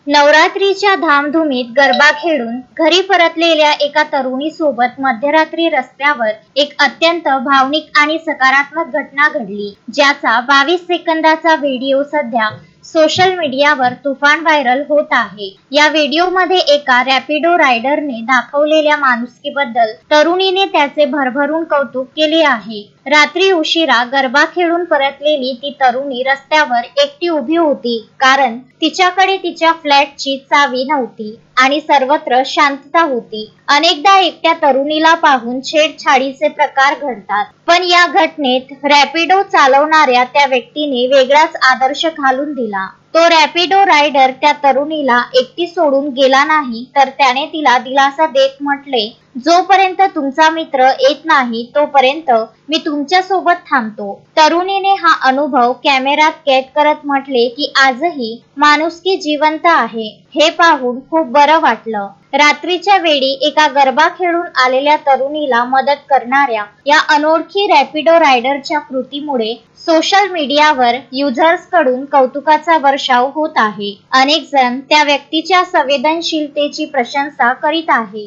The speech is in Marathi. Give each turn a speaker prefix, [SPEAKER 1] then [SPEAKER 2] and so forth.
[SPEAKER 1] नवरात्रीच्या धामधुमीत गरबा खेळून घरी परतलेल्या एका तरुणीसोबत मध्यरात्री रस्त्यावर एक अत्यंत भावनिक आणि सकारात्मक घटना घडली, ज्याचा 22 सेकंदाचा व्हिडिओ सध्या सोशल मीडियावर तुफान व्हायरल होत आहे। या व्हिडिओमध्ये एका रॅपिडो रायडरने दाखवलेल्या माणुसकीबद्दल तरुणीने त्याचे भरभरून कौतुक केले आहे। रात्री उशिरा गरबा खेळून परतलेली ती तरुणी रस्त्यावर एकटी उभी होती, कारण तिच्याकडे तिच्या फ्लॅटची चावी नव्हती आणि सर्वत्र शांतता होती। अनेकदा एकट्या तरुणीला पाहून छेडछाडीचे प्रकार घडतात, पण या घटनेत रॅपिडो चालवणाऱ्या त्या व्यक्तीने वेगळाच आदर्श घालून दिला। तो रॅपिडो रायडर त्या तरुणीला एकटी सोडून गेला नाही, तर त्याने तिला दिलासा देत म्हटले, जोपर्यंत तुमचा मित्र येत नाही तोपर्यंत मी तुमच्या सोबत थांबतो। तरुणीने हा अनुभव कॅमेऱ्यात कैद करत म्हटले की आजही माणुसकी जिवंत आहे, हे पाहून खूप बरं वाटलं। रात्रीच्या वेळी एका गरबा खेळून आलेल्या तरुणीला मदत करणाऱ्या या अनोळखी रॅपिडो रायडरच्या कृतीमुळे सोशल मीडियावर युजर्स कडून कौतुकाचा वर्षाव होत आहे। अनेक जण त्या व्यक्तीच्या संवेदनशीलतेची प्रशंसा करीत आहेत।